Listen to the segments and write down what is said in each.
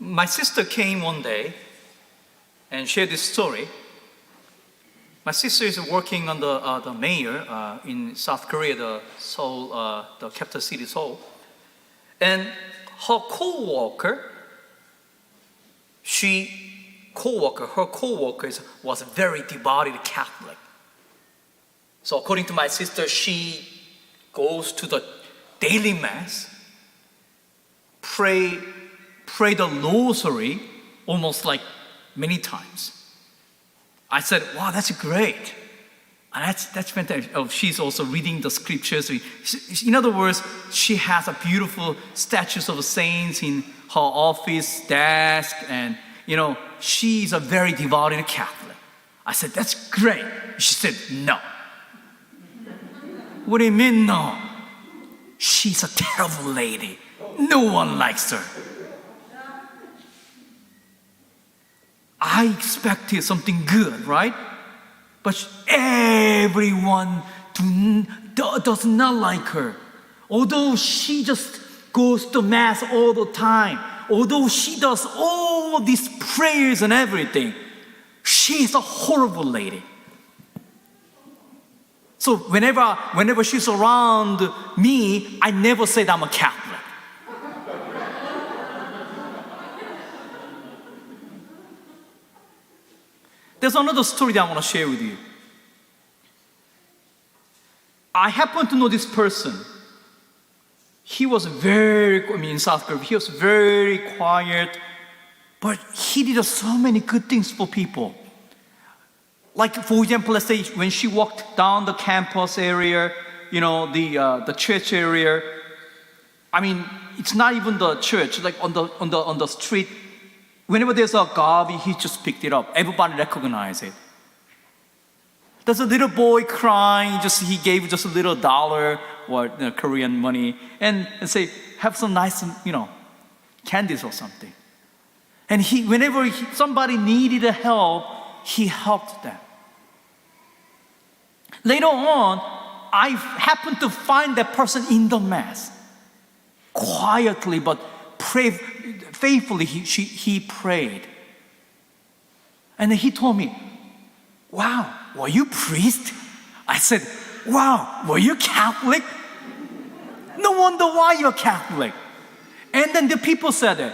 My sister came one day and shared this story. My sister is working on the mayor in South Korea, the Seoul, the capital city Seoul, and her co-worker was very devoted Catholic. So according to my sister, she goes to the daily mass, pray the rosary almost like many times. I said, wow, that's great. And that's fantastic. Oh, she's also reading the scriptures. In other words, she has a beautiful statues of saints in her office desk, and she's a very devoted Catholic. I said, that's great. She said, no. What do you mean, no? She's a terrible lady. No one likes her. I expected something good, right? But everyone does not like her. Although she just goes to mass all the time, although she does all these prayers and everything, she's a horrible lady. So whenever she's around me, I never said I'm a Catholic. There's another story that I want to share with you. I happen to know this person. He was in South Korea, he was very quiet, but he did so many good things for people. Like, for example, let's say when she walked down the campus area, the church area. I mean, it's not even the church. Like on the street, whenever there's a garbage, he just picked it up. Everybody recognized it. There's a little boy crying. He gave just a little dollar or Korean money, and say, have some nice, candies or something. And whenever somebody needed help, he helped them. Later on, I happened to find that person in the mass. Quietly, but faithfully, he prayed. And then he told me, wow, were you priest? I said, wow, were you Catholic? No wonder why you're Catholic. And then the people said,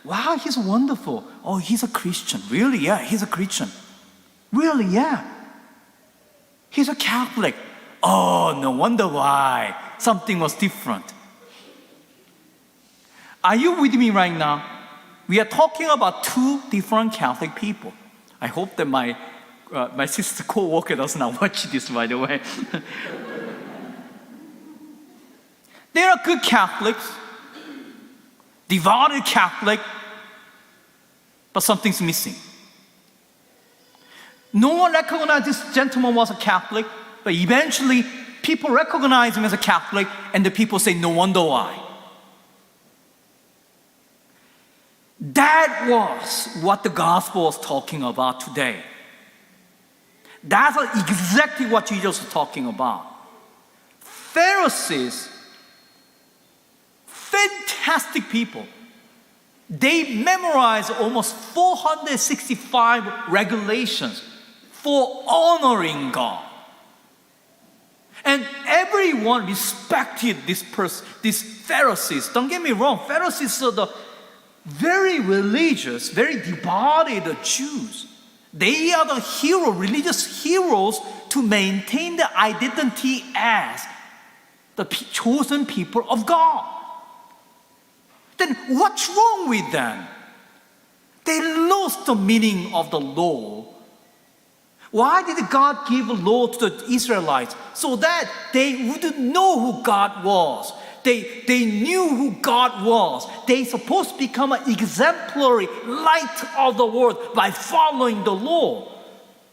wow, he's wonderful. Oh, he's a Christian. Really? Yeah, he's a Christian. Really? Yeah. He's a Catholic. Oh, no wonder why. Something was different. Are you with me right now? We are talking about two different Catholic people. I hope that my sister co-worker does not watch this, by the way. They are good Catholics, devoted Catholic, but something's missing. No one recognized this gentleman was a Catholic, but eventually people recognize him as a Catholic, and the people say, no wonder why. That was what the gospel was talking about today. That's exactly what Jesus was talking about. Pharisees, fantastic people. They memorized almost 465 regulations for honoring God. And everyone respected these Pharisees. Don't get me wrong, Pharisees are the very religious, very devoted Jews. They are the religious heroes to maintain the identity as the chosen people of God. Then what's wrong with them? They lost the meaning of the law. Why did God give a law to the Israelites? So that they wouldn't know who God was. They knew who God was. They supposed to become an exemplary light of the world by following the law.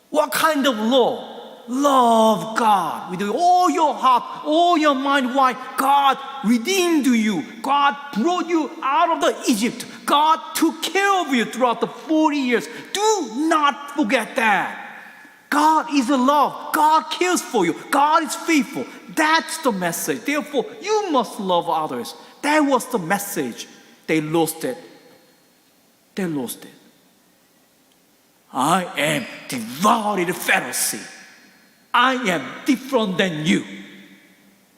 What kind of law? Love God with all your heart, all your mind. Why? God redeemed you. God brought you out of the Egypt. God took care of you throughout the 40 years. Do not forget that. God is love. God cares for you. God is faithful. That's the message. Therefore, you must love others. That was the message. They lost it. They lost it. I am devoted Pharisee. I am different than you.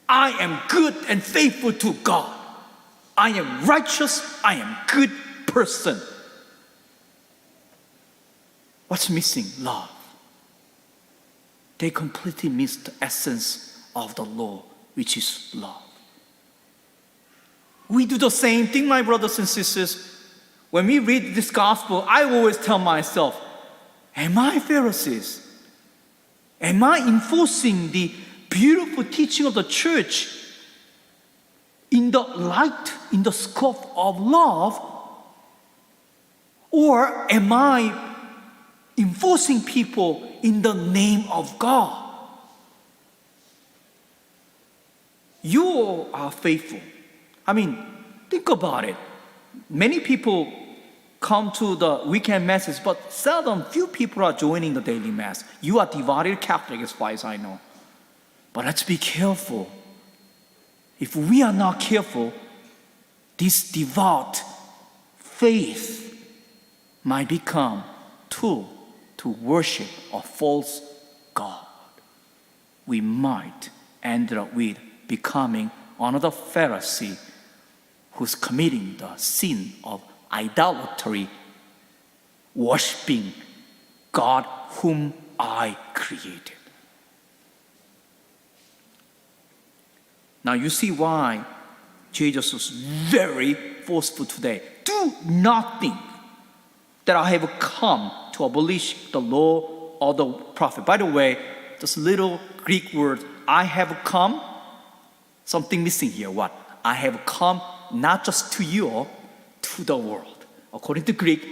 I am good and faithful to God. I am righteous. I am good person. What's missing? Love. They completely missed the essence of the law, which is love. We do the same thing, my brothers and sisters. When we read this gospel, I always tell myself, am I Pharisees? Am I enforcing the beautiful teaching of the church in the light, in the scope of love? Or am I enforcing people in the name of God? You are faithful. I mean, think about it. Many people come to the weekend masses, but seldom, few people are joining the daily mass. You are devoted Catholic as far as I know. But let's be careful. If we are not careful, this devout faith might become tool to worship a false God. We might end up with becoming another Pharisee who's committing the sin of idolatry, worshiping God whom I created. Now you see why Jesus was very forceful today. Do not think that I have come to abolish the law or the prophet. By the way, this little Greek word, I have come, something missing here. What? I have come not just to you, to the world. According to Greek,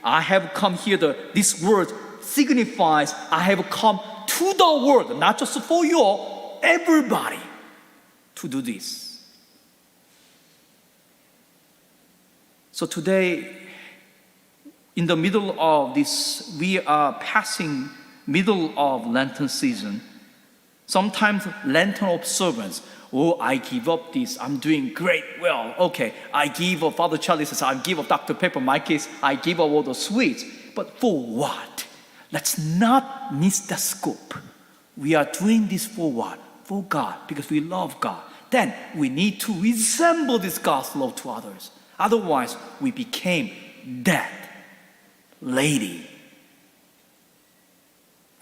I have come here, this word signifies I have come to the world, not just for you, everybody, to do this. So today, in the middle of this, we are passing middle of Lenten season. Sometimes Lenten observance, oh, I give up this, I'm doing great, well, okay, I give up, Father Charlie says, I give up Dr. Pepper, in my case, I give up all the sweets. But for what? Let's not miss the scope. We are doing this for what? For God, because we love God. Then we need to resemble this God's love to others. Otherwise, we became that lady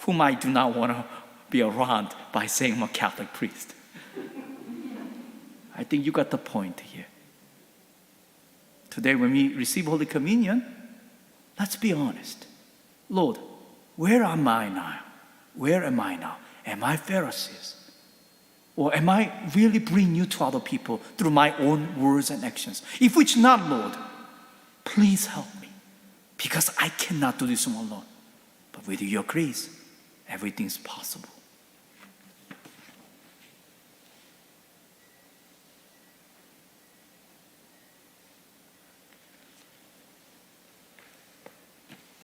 whom I do not want to be around by saying I'm a Catholic priest. I think you got the point here. Today when we receive Holy Communion, let's be honest. Lord, where am I now? Where am I now? Am I Pharisees? Or am I really bringing you to other people through my own words and actions? If it's not, Lord, please help me. Because I cannot do this alone. But with your grace, everything is possible.